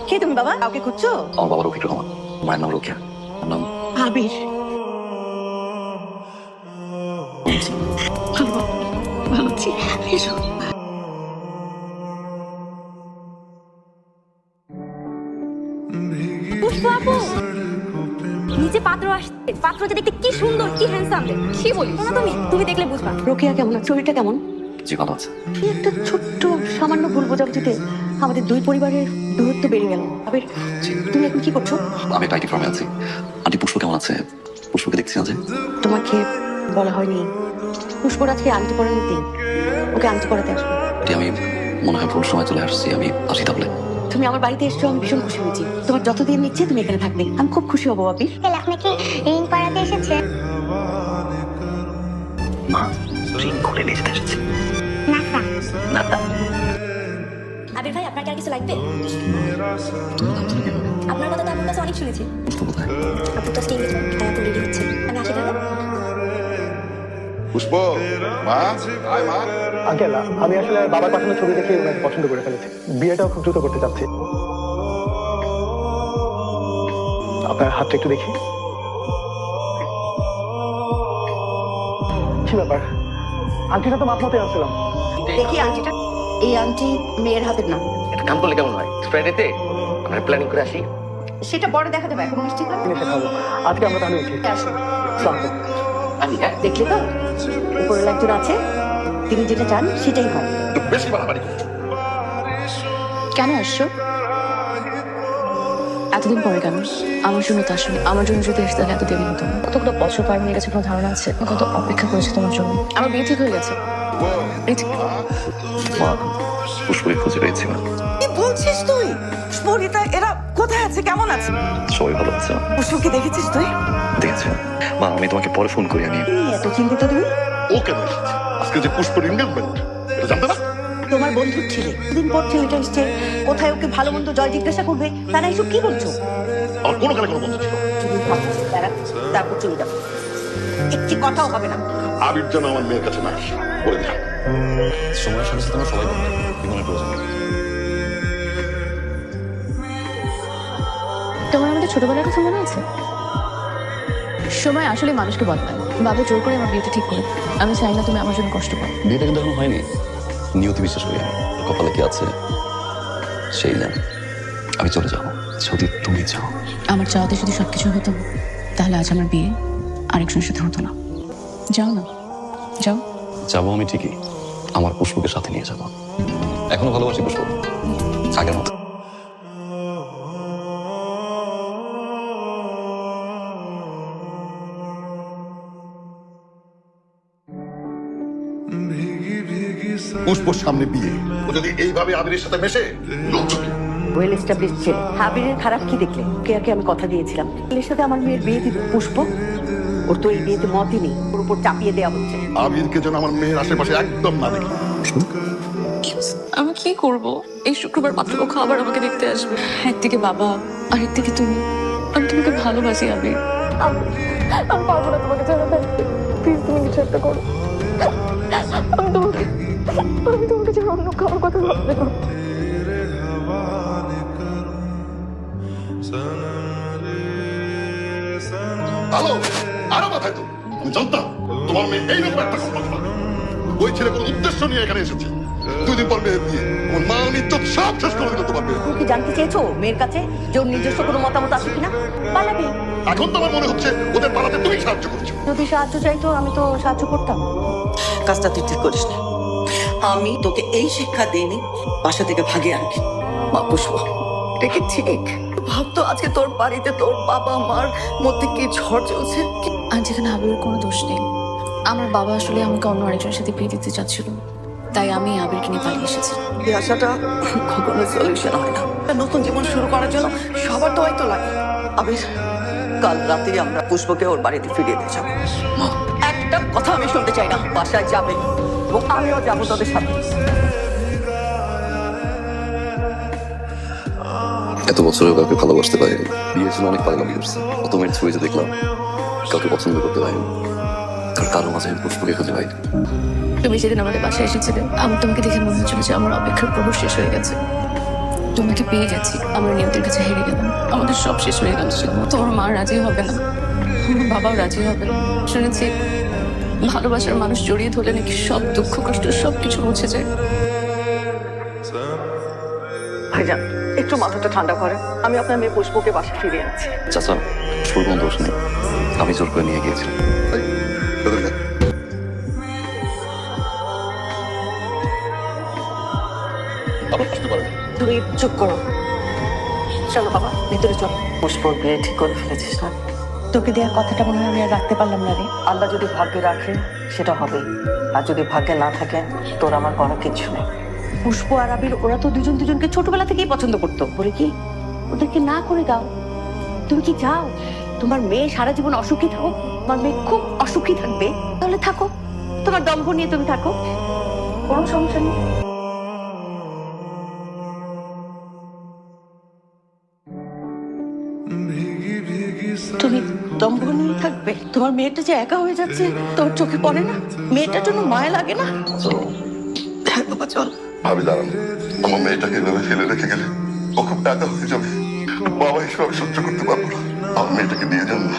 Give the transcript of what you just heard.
কে তুমি বাবা? কাউকে খুঁজছো? আমার বাবা রফিকুর রহমান, মায়ের নাম রোকেয়া, আমার নাম আবির। ভালো আছি। এসো। পুষ্পা আপু, নিচে পাত্র আসছে। পাত্রকে দেখতে কি সুন্দর, কি হ্যান্ডসাম। কি বলিস না তুমি দেখলে বুঝবা। রোকেয়া কেমন আছে? শরীরটা কেমন? জি ভালো আছে। কি একটা ছোট্ট সামান্য ভুল বোঝাবুঝিতে আমাদের দুই পরিবারের দূরত্ব বেড়ে গেল। আবির, তুমি এখন কি করছো? আমি একটা আইটি ফার্মে আছি। আন্টি পুষ্প কেমন আছে? পুষ্পকে দেখছি না যে। তোমাকে বলা হয়নি পুষ্পর আজকে আংটি পরানোর দিন। ওকে আংটি পরাতে আসবো। আন্টি, আমি মনে হয় ভুল সময় চলে আসছি। আমি আসি তাহলে। তুমি আমার বাড়িতে এসছো, আমি ভীষণ খুশি হয়েছি। তোমার যতদিন নিচ্ছে তুমি এখানে থাকবে, আমি খুব খুশি হবো। আবির, আপনাকে রিং করাতে এসেছে? মা, রিং করে নিয়ে যেতে এসেছি। না না, আবির ভাই, আপনার কি আর কিছু লাগবে? তুমি নাম জানো কেন? আপনার কথা তো আমার কাছে অনেক শুনেছি। পুষ্প কোথায়? আপনি তো আজকে এঙ্গেজমেন্ট, তাই আপু রেডি হচ্ছে। আমি আসি তাহলে। পুষ্প, মা, আয় মা। আঙ্কেল, আমি আসলে বাবার পাঠানো ছবি দেখে ওনাকে পছন্দ করে ফেলেছি। বিয়েটাও খুব দ্রুত করতে চাচ্ছি। আপনার হাতটা একটু দেখি। কি ব্যাপার? আংটিটা তো মাপ মতে আসছিলাম। দেখি আংটিটা। এই আংটি মেয়ের হাতের না। একটা কাম করলে কেমন হয়? ফ্রাইডেতে আমরা প্ল্যানিং করে আসি। সেটা পরে দেখা যাবে, এখন মিষ্টি খাবে। কিনে শেখাবো। আজকে আমরা তাহলে উঠি। আসো। আসসালামু আলাইকুম। আমি হ্যাঁ দেখলে তো, উপরের একজন আছে, তিনি যেটা চান সেটাই হয়। বেশি বাড়াবাড়ি করছো। কেন আসছো? এতদিন পরে কেন? আমার জন্য তো আসলে আমার জন্য যদি আসতে তাহলে এত দেরি হতো না। কতগুলো বছর পার হয়ে গেছে, কোনো ধারণা আছে কত অপেক্ষা করেছে তোমার জন্য? আমার বিয়ে ঠিক হয়ে গেছে। মা, পুষ্পকে খুঁজে পেয়েছি না। কি বলছিস তুই? স্পরিতা এরা কোথায় আছে, কেমন আছে? সবাই ভালো আছে। পুষ্পকে দেখেছিস তুই? দেখেছি মা, আমি তোমাকে পরে ফোন করি। আমি কি এত চিন্তিত তুমি? ও কেন এসেছে? আজকে যে পুষ্পের এনগেজমেন্ট, এটা জানতে না? তোমার বন্ধুর ছেলে, দিন পর ছেলেটা এসছে, কোথায় ওকে ভালো মন্দ জয় জিজ্ঞাসা করবে, তারা এসব কি বলছো? আমার কোনো কালে কোনো বন্ধু ছিল না। তুমি ভাবো, দাঁড়া, তারপর চলে যাবো। একটি কথাও হবে না। আবির যেন আমার মেয়ের কাছে না আসে, বলে দিলাম। সময়ের সাথে সাথে আমরা সবাই বলবো জীবনের প্রয়োজন নেই। তোমার আমাদের ছোটবেলার কথা মনে আছে? সময় আসলে মানুষকে বদলায়। বাবা জোর করে আমার বিয়েটা ঠিক করে। আমি চাই না তুমি আমার জন্য কষ্ট পাও। বিয়েটা কিন্তু এখন হয়নি। নিয়তি বিশ্বাস করি আমি। কপালে কি আছে সেই জানে। আমি চলে যাবো যদি তুমি চাও। আমার চাওয়াতে যদি সবকিছু হতো তাহলে আজ আমার বিয়ে আরেকজনের সাথে হতো না। যাও না, যাও। যাবো আমি ঠিকই, আমার পুষ্পকে সাথে নিয়ে যাবো। এখনো ভালোবাসি পুষ্প, আগের মতো। পুষ্পর সামনে বিয়ে, ও যদি এইভাবে আবিরের সাথে মেশে, লোকজন ওয়েল এস্টাবলিশ ছেলে, হাবিরের খারাপ কি দেখলে? ওকে আমি কথা দিয়েছিলাম এর সাথে আমার মেয়ের বিয়ে দিব। পুষ্প, ওর তো এই বিয়েতে মতই নেই, ওর উপর চাপিয়ে দেওয়া হচ্ছে। আবিরকে যেন আমার মেয়ের আশেপাশে একদম না দেখি। আমি কি করব? এই শুক্রবার পাত্রপক্ষ আবার আমাকে দেখতে আসবে। একদিকে বাবা, আরেকদিকে তুমি। আমি তোমাকে ভালোবাসি আবির। আমি পারবো না তোমাকে ছাড়া থাকতে। প্লিজ তুমি কিছু একটা করো। আমি তোমাকে ছাড়া অন্য কারোর কথা ভাবতে পারবো না। ভালো, আরো মাথায় তো। আমি জানতাম তোমার মেয়ে এইরকম একটা ঘটনা ঘটাবে। ওই ছেলে কোনো উদ্দেশ্য নিয়ে এখানে এসেছে। 2 দিন পর মেয়ের বিয়ে, ওর মা ইজ্জত সব শেষ করে দিল তোমার মেয়ে। তুমি কি জানতে চেয়েছো মেয়ের কাছে যে ওর নিজস্ব কোনো মতামত আছে কিনা? পালাবে। এখন তো আমার মনে হচ্ছে ওদের পালাতে তুমি সাহায্য করছো। যদি সাহায্য চাইতো আমি তো সাহায্য করতাম। কাজটা তুই ঠিক করিস না। আমি তোকে এই শিক্ষা দিইনি বাসা থেকে ভাগিয়ে আনবি। মা পুষ্প, এটা কি ঠিক? ভাবতো আজকে তোর বাড়িতে তোর বাবা মার মধ্যে কি ঝড় চলছে। আর যেখানে আবিরের কোনো দোষ নেই। আমার বাবা আসলে আমাকে অন্য আরেকজনের সাথে বিয়ে দিতে চাচ্ছিল, তাই আমি আবিরকে নিয়ে পালিয়ে এসেছি। এই আশাটা কখনো সলিউশন হয় না। একটা নতুন জীবন শুরু করার জন্য সবার তো হয়তো লাগে। আবির, কাল রাতে আমরা পুষ্পকে ওর বাড়িতে ফিরিয়ে দিয়ে যাবো। মা, একটা কথা আমি শুনতে চাই না। বাসায় যাবে এবং আমিও যাবো তোদের সাথে। এত বছরেও কাউকে ভালোবাসতে পারিনি। বিয়ের জন্য অনেক পাগলামি করছে। কত মেয়ের ছবিতে দেখলাম, কাউকে পছন্দ করতে পারিনি। কারণ কারো মাঝে আমি পুষ্পকে খুঁজে পাইনি। তুমি সেদিন আমাদের বাসায় এসেছিলে, আমি তোমাকে দেখে মনে হচ্ছিল যে আমার অপেক্ষার প্রহর শেষ হয়ে গেছে। তোমাকে পেয়ে গেছি, আমরা নিয়তির কাছে হেরে গেলাম, আমাদের সব শেষ হয়ে গেল। তোমার মা রাজি হবে না, আমার বাবাও রাজি হবে না। শুনেছি ভালোবাসার মানুষ জড়িয়ে ধরলে নাকি সব দুঃখ কষ্ট সবকিছু মুছে যায়। ভাইজান একটু মাথাটা ঠান্ডা করে, আমি আপনার মেয়ে পুষ্পকে বাসা ফিরিয়ে আনছি। চাচা পুষ্পর কোনো দোষ নেই, আমি জোর করে নিয়ে গিয়েছিলাম। আবার আসতে পারেন। তুমি চুপ করো, চলো বাবা ভেতরে চলো। পুষ্পর বিয়ে ঠিক করে ফেলেছিস না? তোকে দেওয়ার কথাটা মনে হয় আমি আর রাখতে পারলাম না রে। আল্লাহ যদি ভাগ্যে রাখে সেটা হবে, আর যদি ভাগ্যে না থাকে তোর আমার করার কিছু নেই। পুষ্প আর আবির ওরা তো দুজন দুজনকে ছোটবেলা থেকেই পছন্দ করতো, বলে কি ওদেরকে না করে দাও? তুমি কি চাও তোমার মেয়ে সারা জীবন অসুখী থাকুক? তোমার মেয়ে খুব অসুখী থাকবে, তাহলে থাকো, তোমার দম্ভ নিয়ে তুমি থাকো, কোনো সমস্যা নেই। তুমি দম্ভ নিয়ে থাকবে? তোমার মেয়েটা যে একা হয়ে যাচ্ছে তোর চোখে পড়ে না? মেয়েটার জন্য মায়া লাগে না? হ্যাঁ বাবা চল। ভাবি দাঁড়ান, আমার মেয়েটাকে এভাবে ফেলে রেখে গেলে ও খুব একা হয়ে যাবে। বাবা হিসেবে আমি সহ্য করতে পারবো না। আমার মেয়েটাকে নিয়ে যান না।